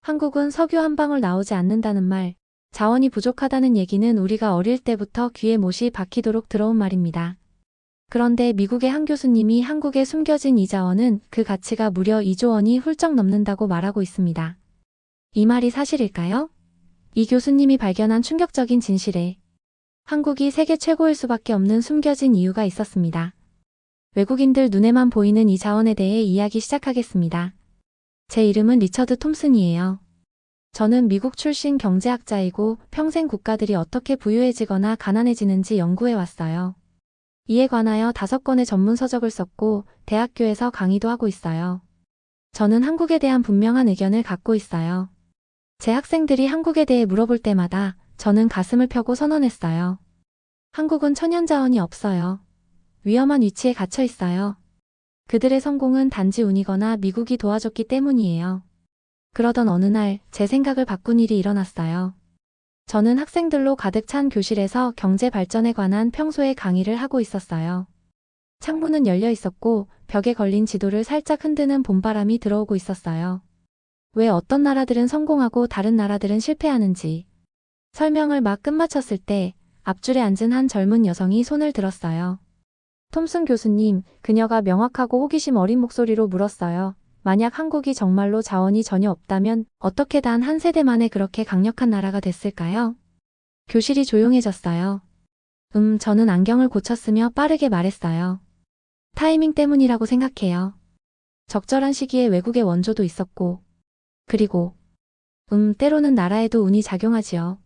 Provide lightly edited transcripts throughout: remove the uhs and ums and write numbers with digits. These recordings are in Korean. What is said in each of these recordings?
한국은 석유 한 방울 나오지 않는다는 말, 자원이 부족하다는 얘기는 우리가 어릴 때부터 귀에 못이 박히도록 들어온 말입니다. 그런데 미국의 한 교수님이 한국에 숨겨진 이 자원은 그 가치가 무려 2조 원이 훌쩍 넘는다고 말하고 있습니다. 이 말이 사실일까요? 이 교수님이 발견한 충격적인 진실에 한국이 세계 최고일 수밖에 없는 숨겨진 이유가 있었습니다. 외국인들 눈에만 보이는 이 자원에 대해 이야기 시작하겠습니다. 제 이름은 리처드 톰슨이에요. 저는 미국 출신 경제학자이고 평생 국가들이 어떻게 부유해지거나 가난해지는지 연구해 왔어요. 이에 관하여 5권의 전문 서적을 썼고 대학교에서 강의도 하고 있어요. 저는 한국에 대한 분명한 의견을 갖고 있어요. 제 학생들이 한국에 대해 물어볼 때마다 저는 가슴을 펴고 선언했어요. 한국은 천연자원이 없어요. 위험한 위치에 갇혀 있어요. 그들의 성공은 단지 운이거나 미국이 도와줬기 때문이에요. 그러던 어느 날 제 생각을 바꾼 일이 일어났어요. 저는 학생들로 가득 찬 교실에서 경제 발전에 관한 평소에 강의를 하고 있었어요. 창문은 열려 있었고 벽에 걸린 지도를 살짝 흔드는 봄바람이 들어오고 있었어요. 왜 어떤 나라들은 성공하고 다른 나라들은 실패하는지 설명을 막 끝마쳤을 때 앞줄에 앉은 한 젊은 여성이 손을 들었어요. 톰슨 교수님, 그녀가 명확하고 호기심 어린 목소리로 물었어요. 만약 한국이 정말로 자원이 전혀 없다면 어떻게 단 한 세대 만에 그렇게 강력한 나라가 됐을까요? 교실이 조용해졌어요. 저는 안경을 고쳤으며 빠르게 말했어요. 타이밍 때문이라고 생각해요. 적절한 시기에 외국의 원조도 있었고, 그리고 때로는 나라에도 운이 작용하지요.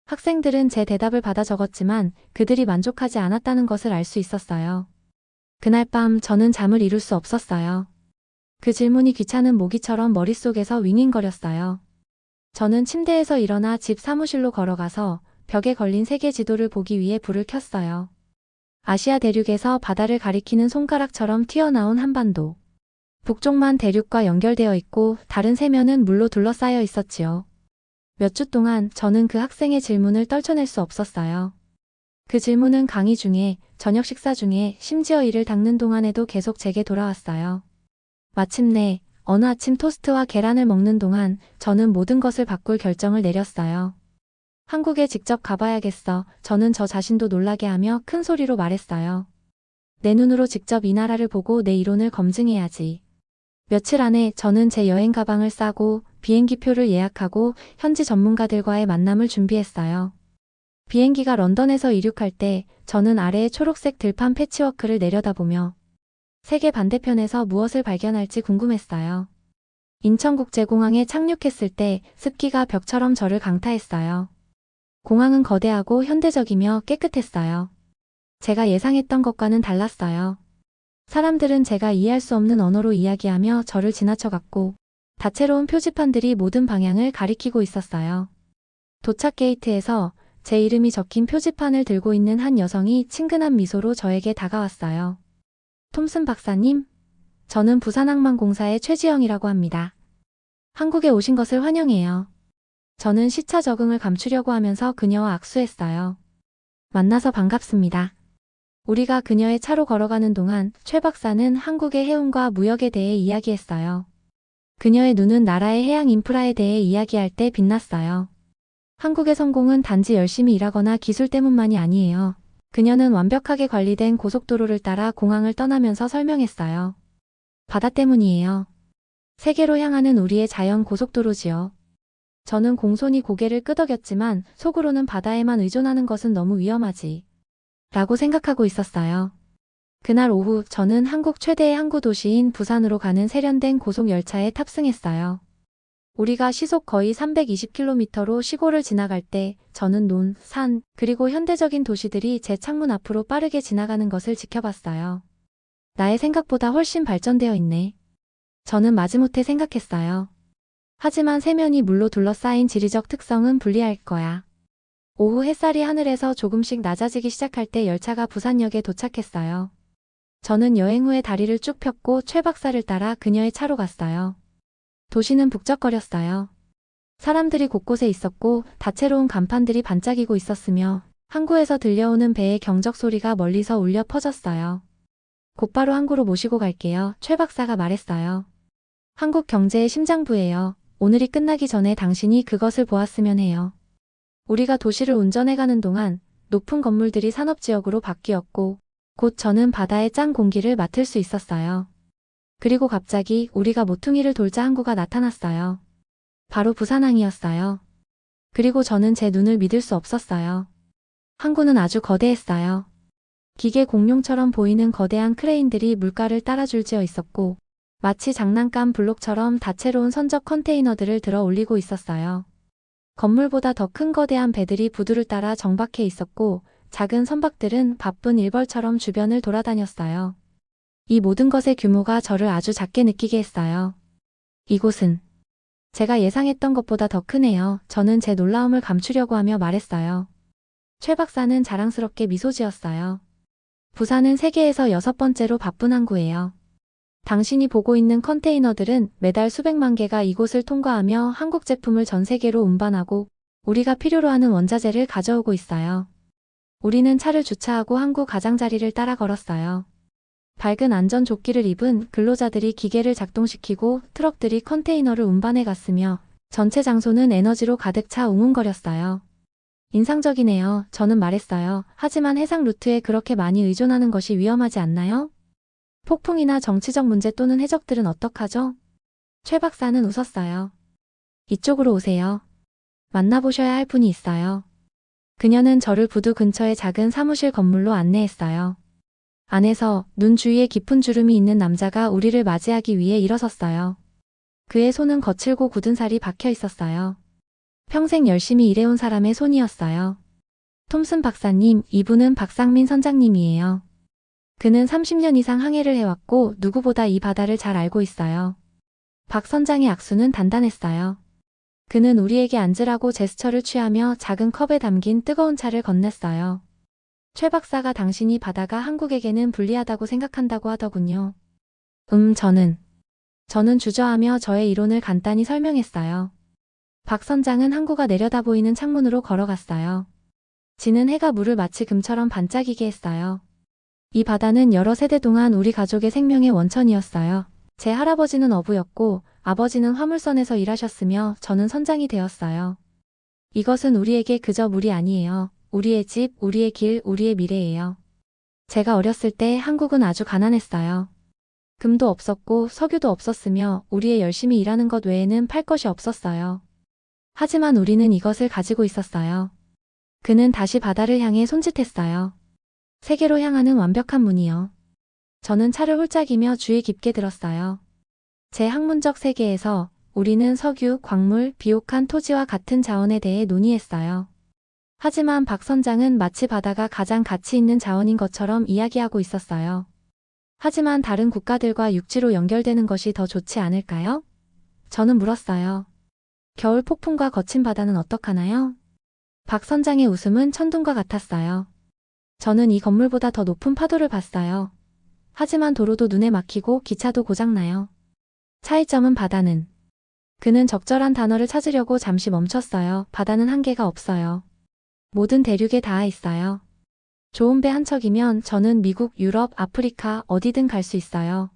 학생들은 제 대답을 받아 적었지만 그들이 만족하지 않았다는 것을 알 수 있었어요. 그날 밤 저는 잠을 이룰 수 없었어요. 그 질문이 귀찮은 모기처럼 머릿속에서 윙윙거렸어요. 저는 침대에서 일어나 집 사무실로 걸어가서 벽에 걸린 세계 지도를 보기 위해 불을 켰어요. 아시아 대륙에서 바다를 가리키는 손가락처럼 튀어나온 한반도. 북쪽만 대륙과 연결되어 있고 다른 세면은 물로 둘러싸여 있었지요. 몇 주 동안 저는 그 학생의 질문을 떨쳐낼 수 없었어요. 그 질문은 강의 중에, 저녁 식사 중에, 심지어 이를 닦는 동안에도 계속 제게 돌아왔어요. 마침내 어느 아침 토스트와 계란을 먹는 동안 저는 모든 것을 바꿀 결정을 내렸어요. 한국에 직접 가봐야겠어. 저는 저 자신도 놀라게 하며 큰 소리로 말했어요. 내 눈으로 직접 이 나라를 보고 내 이론을 검증해야지. 며칠 안에 저는 제 여행 가방을 싸고 비행기표를 예약하고 현지 전문가들과의 만남을 준비했어요. 비행기가 런던에서 이륙할 때 저는 아래의 초록색 들판 패치워크를 내려다보며 세계 반대편에서 무엇을 발견할지 궁금했어요. 인천국제공항에 착륙했을 때 습기가 벽처럼 저를 강타했어요. 공항은 거대하고 현대적이며 깨끗했어요. 제가 예상했던 것과는 달랐어요. 사람들은 제가 이해할 수 없는 언어로 이야기하며 저를 지나쳐갔고 다채로운 표지판들이 모든 방향을 가리키고 있었어요. 도착 게이트에서 제 이름이 적힌 표지판을 들고 있는 한 여성이 친근한 미소로 저에게 다가왔어요. 톰슨 박사님, 저는 부산항만공사의 최지영이라고 합니다. 한국에 오신 것을 환영해요. 저는 시차 적응을 감추려고 하면서 그녀와 악수했어요. 만나서 반갑습니다. 우리가 그녀의 차로 걸어가는 동안 최 박사는 한국의 해운과 무역에 대해 이야기했어요. 그녀의 눈은 나라의 해양 인프라에 대해 이야기할 때 빛났어요. 한국의 성공은 단지 열심히 일하거나 기술 때문만이 아니에요. 그녀는 완벽하게 관리된 고속도로를 따라 공항을 떠나면서 설명했어요. 바다 때문이에요. 세계로 향하는 우리의 자연 고속도로지요. 저는 공손히 고개를 끄덕였지만 속으로는 바다에만 의존하는 것은 너무 위험하지. 라고 생각하고 있었어요. 그날 오후 저는 한국 최대의 항구 도시인 부산으로 가는 세련된 고속열차에 탑승했어요. 우리가 시속 거의 320km로 시골을 지나갈 때 저는 논, 산, 그리고 현대적인 도시들이 제 창문 앞으로 빠르게 지나가는 것을 지켜봤어요. 나의 생각보다 훨씬 발전되어 있네. 저는 마지못해 생각했어요. 하지만 세면이 물로 둘러싸인 지리적 특성은 불리할 거야. 오후 햇살이 하늘에서 조금씩 낮아지기 시작할 때 열차가 부산역에 도착했어요. 저는 여행 후에 다리를 쭉 폈고 최 박사를 따라 그녀의 차로 갔어요. 도시는 북적거렸어요. 사람들이 곳곳에 있었고 다채로운 간판들이 반짝이고 있었으며 항구에서 들려오는 배의 경적 소리가 멀리서 울려 퍼졌어요. 곧바로 항구로 모시고 갈게요. 최 박사가 말했어요. 한국 경제의 심장부예요. 오늘이 끝나기 전에 당신이 그것을 보았으면 해요. 우리가 도시를 운전해가는 동안 높은 건물들이 산업지역으로 바뀌었고 곧 저는 바다의 짠 공기를 맡을 수 있었어요. 그리고 갑자기 우리가 모퉁이를 돌자 항구가 나타났어요. 바로 부산항이었어요. 그리고 저는 제 눈을 믿을 수 없었어요. 항구는 아주 거대했어요. 기계 공룡처럼 보이는 거대한 크레인들이 물가를 따라 줄지어 있었고 마치 장난감 블록처럼 다채로운 선적 컨테이너들을 들어 올리고 있었어요. 건물보다 더 큰 거대한 배들이 부두를 따라 정박해 있었고 작은 선박들은 바쁜 일벌처럼 주변을 돌아다녔어요. 이 모든 것의 규모가 저를 아주 작게 느끼게 했어요. 이곳은 제가 예상했던 것보다 더 크네요. 저는 제 놀라움을 감추려고 하며 말했어요. 최 박사는 자랑스럽게 미소 지었어요. 부산은 세계에서 6번째로 바쁜 항구예요. 당신이 보고 있는 컨테이너들은 매달 수백만 개가 이곳을 통과하며 한국 제품을 전 세계로 운반하고 우리가 필요로 하는 원자재를 가져오고 있어요. 우리는 차를 주차하고 항구 가장자리를 따라 걸었어요. 밝은 안전조끼를 입은 근로자들이 기계를 작동시키고 트럭들이 컨테이너를 운반해 갔으며 전체 장소는 에너지로 가득 차 웅웅거렸어요. 인상적이네요. 저는 말했어요. 하지만 해상 루트에 그렇게 많이 의존하는 것이 위험하지 않나요? 폭풍이나 정치적 문제 또는 해적들은 어떡하죠? 최 박사는 웃었어요. 이쪽으로 오세요. 만나보셔야 할 분이 있어요. 그녀는 저를 부두 근처의 작은 사무실 건물로 안내했어요. 안에서 눈 주위에 깊은 주름이 있는 남자가 우리를 맞이하기 위해 일어섰어요. 그의 손은 거칠고 굳은 살이 박혀 있었어요. 평생 열심히 일해온 사람의 손이었어요. 톰슨 박사님, 이분은 박상민 선장님이에요. 그는 30년 이상 항해를 해왔고 누구보다 이 바다를 잘 알고 있어요. 박 선장의 악수는 단단했어요. 그는 우리에게 앉으라고 제스처를 취하며 작은 컵에 담긴 뜨거운 차를 건넸어요. 최 박사가 당신이 바다가 한국에게는 불리하다고 생각한다고 하더군요. 저는 주저하며 저의 이론을 간단히 설명했어요. 박 선장은 항구가 내려다 보이는 창문으로 걸어갔어요. 지는 해가 물을 마치 금처럼 반짝이게 했어요. 이 바다는 여러 세대 동안 우리 가족의 생명의 원천이었어요. 제 할아버지는 어부였고 아버지는 화물선에서 일하셨으며 저는 선장이 되었어요. 이것은 우리에게 그저 물이 아니에요. 우리의 집, 우리의 길, 우리의 미래예요. 제가 어렸을 때 한국은 아주 가난했어요. 금도 없었고 석유도 없었으며 우리의 열심히 일하는 것 외에는 팔 것이 없었어요. 하지만 우리는 이것을 가지고 있었어요. 그는 다시 바다를 향해 손짓했어요. 세계로 향하는 완벽한 문이요. 저는 차를 홀짝이며 주의 깊게 들었어요. 제 학문적 세계에서 우리는 석유, 광물, 비옥한 토지와 같은 자원에 대해 논의했어요. 하지만 박 선장은 마치 바다가 가장 가치 있는 자원인 것처럼 이야기하고 있었어요. 하지만 다른 국가들과 육지로 연결되는 것이 더 좋지 않을까요? 저는 물었어요. 겨울 폭풍과 거친 바다는 어떡하나요? 박 선장의 웃음은 천둥과 같았어요. 저는 이 건물보다 더 높은 파도를 봤어요. 하지만 도로도 눈에 막히고 기차도 고장나요. 차이점은 바다는. 그는 적절한 단어를 찾으려고 잠시 멈췄어요. 바다는 한계가 없어요. 모든 대륙에 닿아 있어요. 좋은 배 한 척이면 저는 미국, 유럽, 아프리카 어디든 갈 수 있어요.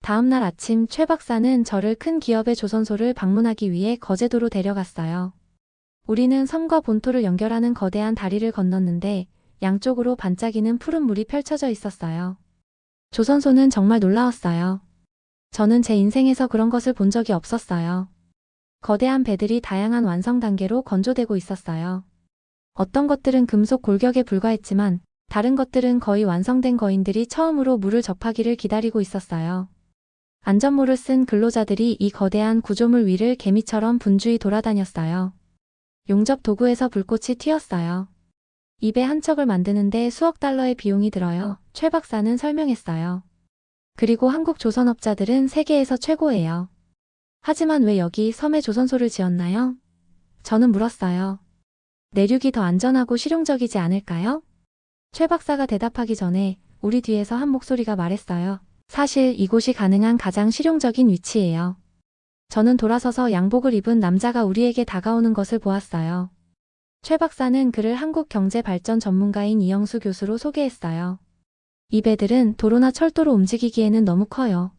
다음 날 아침 최 박사는 저를 큰 기업의 조선소를 방문하기 위해 거제도로 데려갔어요. 우리는 섬과 본토를 연결하는 거대한 다리를 건넜는데 양쪽으로 반짝이는 푸른 물이 펼쳐져 있었어요. 조선소는 정말 놀라웠어요. 저는 제 인생에서 그런 것을 본 적이 없었어요. 거대한 배들이 다양한 완성 단계로 건조되고 있었어요. 어떤 것들은 금속 골격에 불과했지만 다른 것들은 거의 완성된 거인들이 처음으로 물을 접하기를 기다리고 있었어요. 안전모를 쓴 근로자들이 이 거대한 구조물 위를 개미처럼 분주히 돌아다녔어요. 용접 도구에서 불꽃이 튀었어요. 이 배 한 척을 만드는데 수억 달러의 비용이 들어요. 최 박사는 설명했어요. 그리고 한국 조선업자들은 세계에서 최고예요. 하지만 왜 여기 섬에 조선소를 지었나요? 저는 물었어요. 내륙이 더 안전하고 실용적이지 않을까요? 최 박사가 대답하기 전에 우리 뒤에서 한 목소리가 말했어요. 사실 이곳이 가능한 가장 실용적인 위치예요. 저는 돌아서서 양복을 입은 남자가 우리에게 다가오는 것을 보았어요. 최 박사는 그를 한국경제발전 전문가인 이영수 교수로 소개했어요. 이 배들은 도로나 철도로 움직이기에는 너무 커요.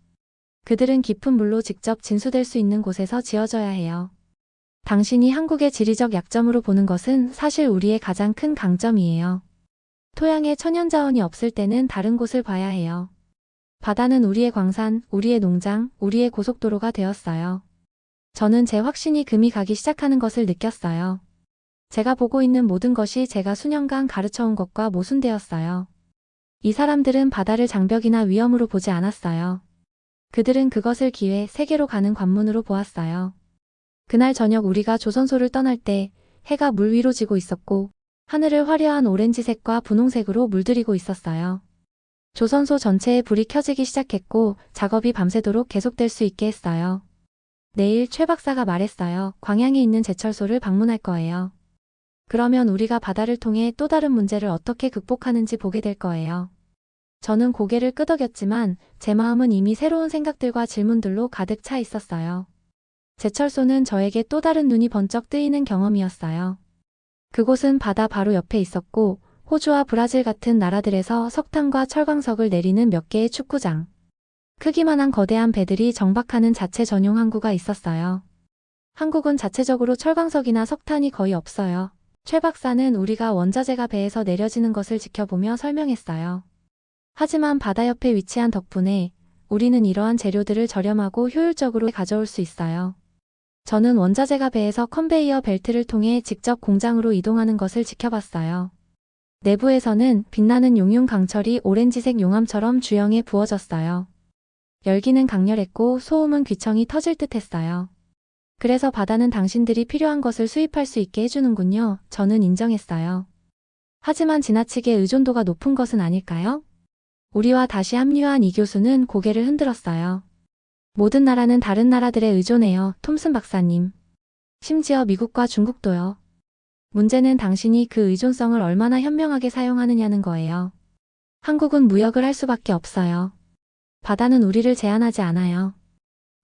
그들은 깊은 물로 직접 진수될 수 있는 곳에서 지어져야 해요. 당신이 한국의 지리적 약점으로 보는 것은 사실 우리의 가장 큰 강점이에요. 토양에 천연자원이 없을 때는 다른 곳을 봐야 해요. 바다는 우리의 광산, 우리의 농장, 우리의 고속도로가 되었어요. 저는 제 확신이 금이 가기 시작하는 것을 느꼈어요. 제가 보고 있는 모든 것이 제가 수년간 가르쳐온 것과 모순되었어요. 이 사람들은 바다를 장벽이나 위험으로 보지 않았어요. 그들은 그것을 기회, 세계로 가는 관문으로 보았어요. 그날 저녁 우리가 조선소를 떠날 때 해가 물 위로 지고 있었고 하늘을 화려한 오렌지색과 분홍색으로 물들이고 있었어요. 조선소 전체에 불이 켜지기 시작했고 작업이 밤새도록 계속될 수 있게 했어요. 내일 최 박사가 말했어요. 광양에 있는 제철소를 방문할 거예요. 그러면 우리가 바다를 통해 또 다른 문제를 어떻게 극복하는지 보게 될 거예요. 저는 고개를 끄덕였지만 제 마음은 이미 새로운 생각들과 질문들로 가득 차 있었어요. 제철소는 저에게 또 다른 눈이 번쩍 뜨이는 경험이었어요. 그곳은 바다 바로 옆에 있었고 호주와 브라질 같은 나라들에서 석탄과 철광석을 내리는 몇 개의 축구장. 크기만한 거대한 배들이 정박하는 자체 전용 항구가 있었어요. 한국은 자체적으로 철광석이나 석탄이 거의 없어요. 최 박사는 우리가 원자재가 배에서 내려지는 것을 지켜보며 설명했어요. 하지만 바다 옆에 위치한 덕분에 우리는 이러한 재료들을 저렴하고 효율적으로 가져올 수 있어요. 저는 원자재가 배에서 컨베이어 벨트를 통해 직접 공장으로 이동하는 것을 지켜봤어요. 내부에서는 빛나는 용융 강철이 오렌지색 용암처럼 주영에 부어졌어요. 열기는 강렬했고 소음은 귀청이 터질 듯 했어요. 그래서 바다는 당신들이 필요한 것을 수입할 수 있게 해주는군요. 저는 인정했어요. 하지만 지나치게 의존도가 높은 것은 아닐까요? 우리와 다시 합류한 이 교수는 고개를 흔들었어요. 모든 나라는 다른 나라들에 의존해요, 톰슨 박사님. 심지어 미국과 중국도요. 문제는 당신이 그 의존성을 얼마나 현명하게 사용하느냐는 거예요. 한국은 무역을 할 수밖에 없어요. 바다는 우리를 제한하지 않아요.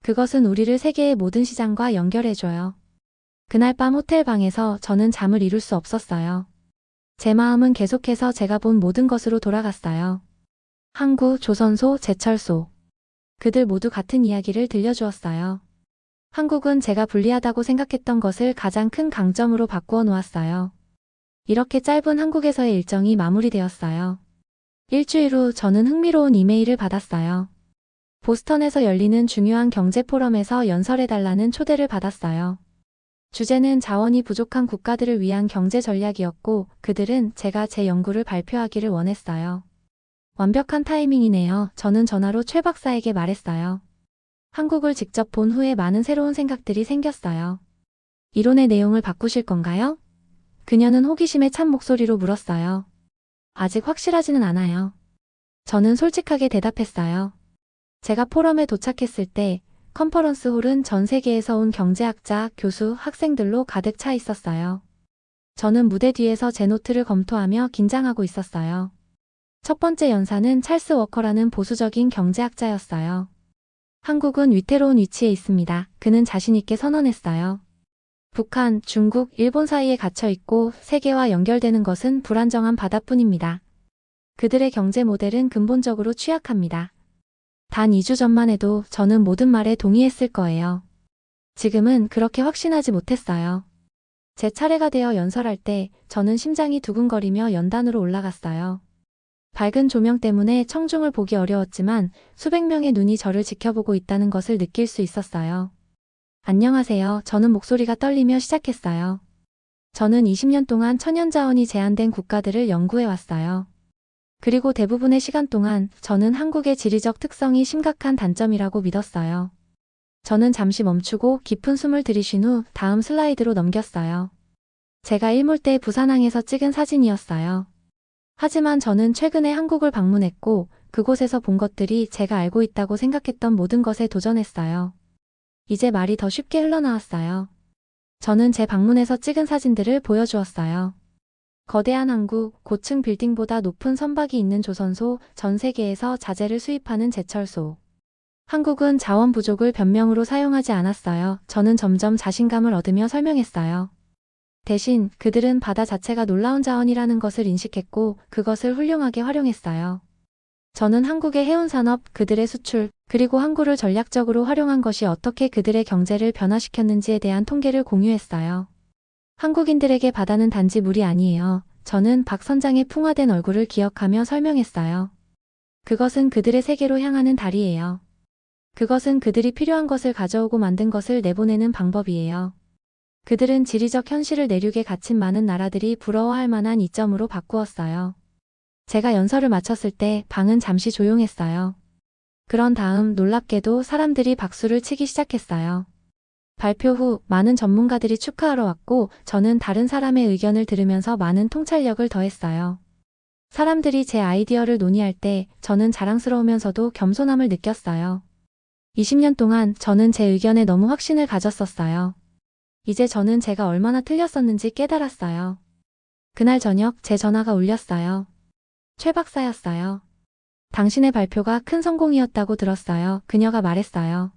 그것은 우리를 세계의 모든 시장과 연결해줘요. 그날 밤 호텔 방에서 저는 잠을 이룰 수 없었어요. 제 마음은 계속해서 제가 본 모든 것으로 돌아갔어요. 항구, 조선소, 제철소. 그들 모두 같은 이야기를 들려주었어요. 한국은 제가 불리하다고 생각했던 것을 가장 큰 강점으로 바꾸어 놓았어요. 이렇게 짧은 한국에서의 일정이 마무리되었어요. 일주일 후 저는 흥미로운 이메일을 받았어요. 보스턴에서 열리는 중요한 경제 포럼에서 연설해달라는 초대를 받았어요. 주제는 자원이 부족한 국가들을 위한 경제 전략이었고 그들은 제가 제 연구를 발표하기를 원했어요. 완벽한 타이밍이네요. 저는 전화로 최 박사에게 말했어요. 한국을 직접 본 후에 많은 새로운 생각들이 생겼어요. 이론의 내용을 바꾸실 건가요? 그녀는 호기심에 찬 목소리로 물었어요. 아직 확실하지는 않아요. 저는 솔직하게 대답했어요. 제가 포럼에 도착했을 때 컨퍼런스 홀은 전 세계에서 온 경제학자, 교수, 학생들로 가득 차 있었어요. 저는 무대 뒤에서 제 노트를 검토하며 긴장하고 있었어요. 첫 번째 연사는 찰스 워커라는 보수적인 경제학자였어요. 한국은 위태로운 위치에 있습니다. 그는 자신있게 선언했어요. 북한, 중국, 일본 사이에 갇혀 있고 세계와 연결되는 것은 불안정한 바다뿐입니다. 그들의 경제 모델은 근본적으로 취약합니다. 단 2주 전만 해도 저는 모든 말에 동의했을 거예요. 지금은 그렇게 확신하지 못했어요. 제 차례가 되어 연설할 때 저는 심장이 두근거리며 연단으로 올라갔어요. 밝은 조명 때문에 청중을 보기 어려웠지만 수백 명의 눈이 저를 지켜보고 있다는 것을 느낄 수 있었어요. 안녕하세요. 저는 목소리가 떨리며 시작했어요. 저는 20년 동안 천연자원이 제한된 국가들을 연구해 왔어요. 그리고 대부분의 시간 동안 저는 한국의 지리적 특성이 심각한 단점이라고 믿었어요. 저는 잠시 멈추고 깊은 숨을 들이쉰 후 다음 슬라이드로 넘겼어요. 제가 일몰 때 부산항에서 찍은 사진이었어요. 하지만 저는 최근에 한국을 방문했고 그곳에서 본 것들이 제가 알고 있다고 생각했던 모든 것에 도전했어요. 이제 말이 더 쉽게 흘러나왔어요. 저는 제 방문에서 찍은 사진들을 보여주었어요. 거대한 항구, 고층 빌딩보다 높은 선박이 있는 조선소, 전 세계에서 자재를 수입하는 제철소. 한국은 자원 부족을 변명으로 사용하지 않았어요. 저는 점점 자신감을 얻으며 설명했어요. 대신 그들은 바다 자체가 놀라운 자원이라는 것을 인식했고 그것을 훌륭하게 활용했어요. 저는 한국의 해운산업, 그들의 수출, 그리고 항구를 전략적으로 활용한 것이 어떻게 그들의 경제를 변화시켰는지에 대한 통계를 공유했어요. 한국인들에게 바다는 단지 물이 아니에요. 저는 박 선장의 풍화된 얼굴을 기억하며 설명했어요. 그것은 그들의 세계로 향하는 다리예요. 그것은 그들이 필요한 것을 가져오고 만든 것을 내보내는 방법이에요. 그들은 지리적 현실을 내륙에 갇힌 많은 나라들이 부러워할 만한 이점으로 바꾸었어요. 제가 연설을 마쳤을 때 방은 잠시 조용했어요. 그런 다음 놀랍게도 사람들이 박수를 치기 시작했어요. 발표 후 많은 전문가들이 축하하러 왔고 저는 다른 사람의 의견을 들으면서 많은 통찰력을 더했어요. 사람들이 제 아이디어를 논의할 때 저는 자랑스러우면서도 겸손함을 느꼈어요. 20년 동안 저는 제 의견에 너무 확신을 가졌었어요. 이제 저는 제가 얼마나 틀렸었는지 깨달았어요. 그날 저녁 제 전화가 울렸어요. 최 박사였어요. 당신의 발표가 큰 성공이었다고 들었어요. 그녀가 말했어요.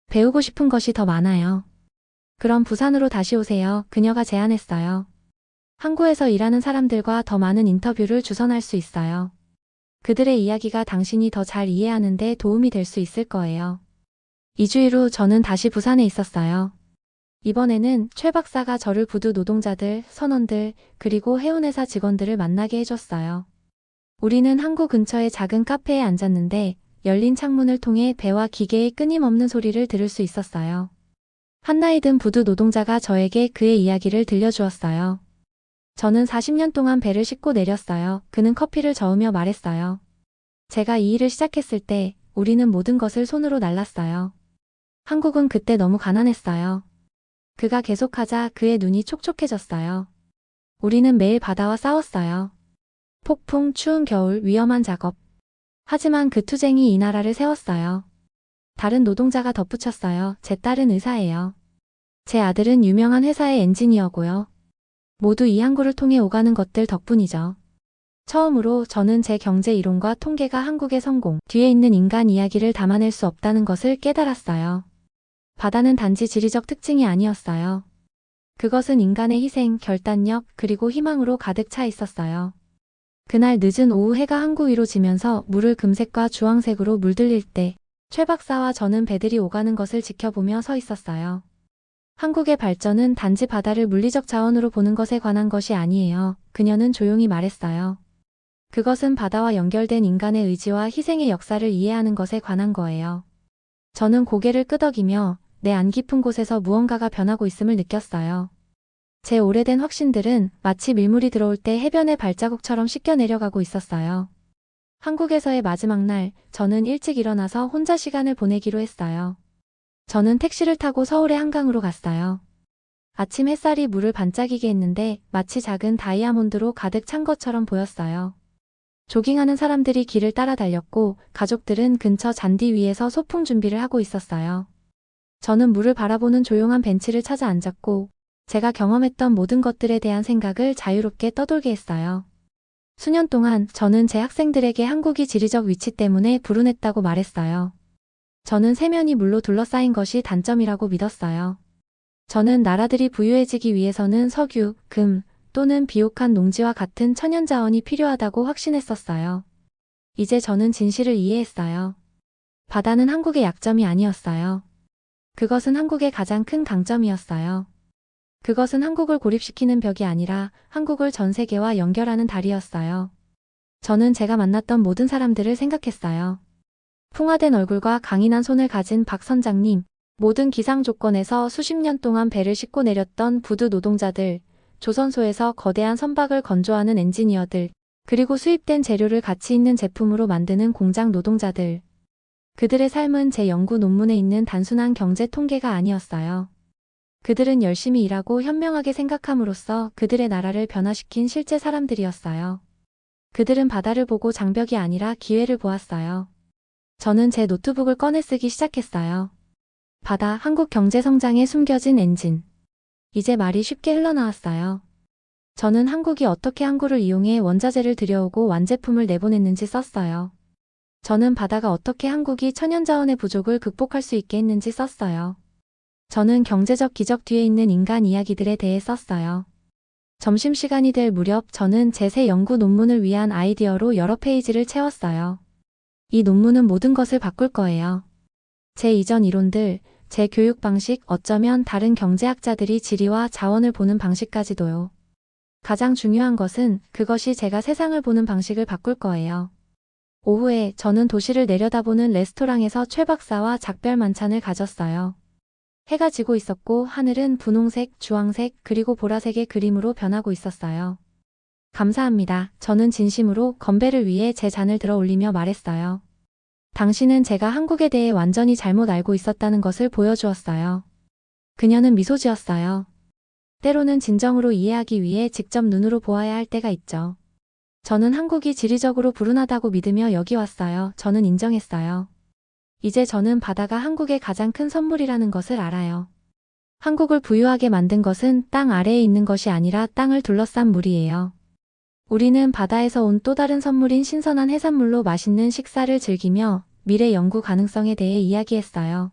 배우고 싶은 것이 더 많아요. 그럼 부산으로 다시 오세요. 그녀가 제안했어요. 항구에서 일하는 사람들과 더 많은 인터뷰를 주선할 수 있어요. 그들의 이야기가 당신이 더 잘 이해하는 데 도움이 될 수 있을 거예요. 2주일 후 저는 다시 부산에 있었어요. 이번에는 최 박사가 저를 부두 노동자들, 선원들, 그리고 해운회사 직원들을 만나게 해줬어요. 우리는 항구 근처의 작은 카페에 앉았는데 열린 창문을 통해 배와 기계의 끊임없는 소리를 들을 수 있었어요. 한 나이 든 부두 노동자가 저에게 그의 이야기를 들려주었어요. 저는 40년 동안 배를 싣고 내렸어요. 그는 커피를 저으며 말했어요. 제가 이 일을 시작했을 때 우리는 모든 것을 손으로 날랐어요. 한국은 그때 너무 가난했어요. 그가 계속하자 그의 눈이 촉촉해졌어요. 우리는 매일 바다와 싸웠어요. 폭풍, 추운 겨울, 위험한 작업. 하지만 그 투쟁이 이 나라를 세웠어요. 다른 노동자가 덧붙였어요. 제 딸은 의사예요. 제 아들은 유명한 회사의 엔지니어고요. 모두 이 항구를 통해 오가는 것들 덕분이죠. 처음으로 저는 제 경제 이론과 통계가 한국의 성공 뒤에 있는 인간 이야기를 담아낼 수 없다는 것을 깨달았어요. 바다는 단지 지리적 특징이 아니었어요. 그것은 인간의 희생, 결단력, 그리고 희망으로 가득 차 있었어요. 그날 늦은 오후 해가 항구 위로 지면서 물을 금색과 주황색으로 물들일 때 최 박사와 저는 배들이 오가는 것을 지켜보며 서 있었어요. 한국의 발전은 단지 바다를 물리적 자원으로 보는 것에 관한 것이 아니에요. 그녀는 조용히 말했어요. 그것은 바다와 연결된 인간의 의지와 희생의 역사를 이해하는 것에 관한 거예요. 저는 고개를 끄덕이며 내 안 깊은 곳에서 무언가가 변하고 있음을 느꼈어요. 제 오래된 확신들은 마치 밀물이 들어올 때 해변의 발자국처럼 씻겨 내려가고 있었어요. 한국에서의 마지막 날, 저는 일찍 일어나서 혼자 시간을 보내기로 했어요. 저는 택시를 타고 서울의 한강으로 갔어요. 아침 햇살이 물을 반짝이게 했는데 마치 작은 다이아몬드로 가득 찬 것처럼 보였어요. 조깅하는 사람들이 길을 따라 달렸고 가족들은 근처 잔디 위에서 소풍 준비를 하고 있었어요. 저는 물을 바라보는 조용한 벤치를 찾아 앉았고 제가 경험했던 모든 것들에 대한 생각을 자유롭게 떠돌게 했어요. 수년 동안 저는 제 학생들에게 한국이 지리적 위치 때문에 불운했다고 말했어요. 저는 세면이 물로 둘러싸인 것이 단점이라고 믿었어요. 저는 나라들이 부유해지기 위해서는 석유, 금 또는 비옥한 농지와 같은 천연자원이 필요하다고 확신했었어요. 이제 저는 진실을 이해했어요. 바다는 한국의 약점이 아니었어요. 그것은 한국의 가장 큰 강점이었어요. 그것은 한국을 고립시키는 벽이 아니라 한국을 전 세계와 연결하는 다리였어요. 저는 제가 만났던 모든 사람들을 생각했어요. 풍화된 얼굴과 강인한 손을 가진 박 선장님, 모든 기상 조건에서 수십 년 동안 배를 싣고 내렸던 부두 노동자들, 조선소에서 거대한 선박을 건조하는 엔지니어들, 그리고 수입된 재료를 가치 있는 제품으로 만드는 공장 노동자들. 그들의 삶은 제 연구 논문에 있는 단순한 경제 통계가 아니었어요. 그들은 열심히 일하고 현명하게 생각함으로써 그들의 나라를 변화시킨 실제 사람들이었어요. 그들은 바다를 보고 장벽이 아니라 기회를 보았어요. 저는 제 노트북을 꺼내 쓰기 시작했어요. 바다, 한국 경제 성장에 숨겨진 엔진. 이제 말이 쉽게 흘러나왔어요. 저는 한국이 어떻게 항구를 이용해 원자재를 들여오고 완제품을 내보냈는지 썼어요. 저는 바다가 어떻게 한국이 천연자원의 부족을 극복할 수 있게 했는지 썼어요. 저는 경제적 기적 뒤에 있는 인간 이야기들에 대해 썼어요. 점심시간이 될 무렵 저는 제 새 연구 논문을 위한 아이디어로 여러 페이지를 채웠어요. 이 논문은 모든 것을 바꿀 거예요. 제 이전 이론들, 제 교육 방식, 어쩌면 다른 경제학자들이 지리와 자원을 보는 방식까지도요. 가장 중요한 것은 그것이 제가 세상을 보는 방식을 바꿀 거예요. 오후에 저는 도시를 내려다보는 레스토랑에서 최 박사와 작별 만찬을 가졌어요. 해가 지고 있었고 하늘은 분홍색, 주황색, 그리고 보라색의 그림으로 변하고 있었어요. 감사합니다. 저는 진심으로 건배를 위해 제 잔을 들어 올리며 말했어요. 당신은 제가 한국에 대해 완전히 잘못 알고 있었다는 것을 보여주었어요. 그녀는 미소 지었어요. 때로는 진정으로 이해하기 위해 직접 눈으로 보아야 할 때가 있죠. 저는 한국이 지리적으로 불운하다고 믿으며 여기 왔어요. 저는 인정했어요. 이제 저는 바다가 한국의 가장 큰 선물이라는 것을 알아요. 한국을 부유하게 만든 것은 땅 아래에 있는 것이 아니라 땅을 둘러싼 물이에요. 우리는 바다에서 온 또 다른 선물인 신선한 해산물로 맛있는 식사를 즐기며 미래 연구 가능성에 대해 이야기했어요.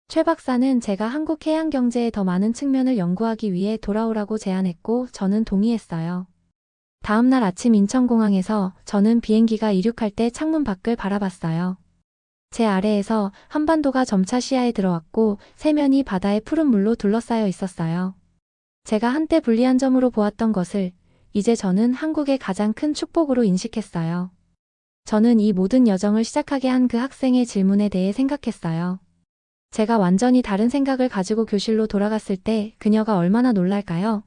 최 박사는 제가 한국 해양 경제의 더 많은 측면을 연구하기 위해 돌아오라고 제안했고 저는 동의했어요. 다음 날 아침 인천공항에서 저는 비행기가 이륙할 때 창문 밖을 바라봤어요. 제 아래에서 한반도가 점차 시야에 들어왔고 세면이 바다의 푸른 물로 둘러싸여 있었어요. 제가 한때 불리한 점으로 보았던 것을 이제 저는 한국의 가장 큰 축복으로 인식했어요. 저는 이 모든 여정을 시작하게 한 그 학생의 질문에 대해 생각했어요. 제가 완전히 다른 생각을 가지고 교실로 돌아갔을 때 그녀가 얼마나 놀랄까요?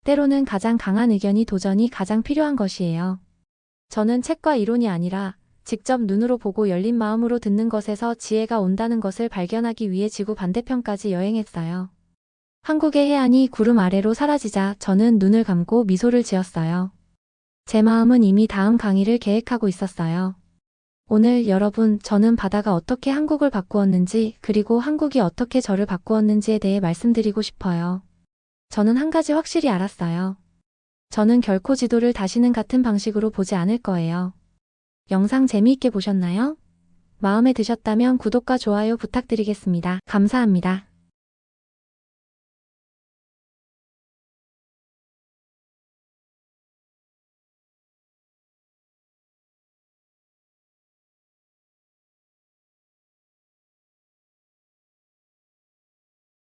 때로는 가장 강한 의견이 도전이 가장 필요한 것이에요. 저는 책과 이론이 아니라 직접 눈으로 보고 열린 마음으로 듣는 것에서 지혜가 온다는 것을 발견하기 위해 지구 반대편까지 여행했어요. 한국의 해안이 구름 아래로 사라지자 저는 눈을 감고 미소를 지었어요. 제 마음은 이미 다음 강의를 계획하고 있었어요. 오늘 여러분, 저는 바다가 어떻게 한국을 바꾸었는지 그리고 한국이 어떻게 저를 바꾸었는지에 대해 말씀드리고 싶어요. 저는 한 가지 확실히 알았어요. 저는 결코 지도를 다시는 같은 방식으로 보지 않을 거예요. 영상 재미있게 보셨나요? 마음에 드셨다면 구독과 좋아요 부탁드리겠습니다. 감사합니다.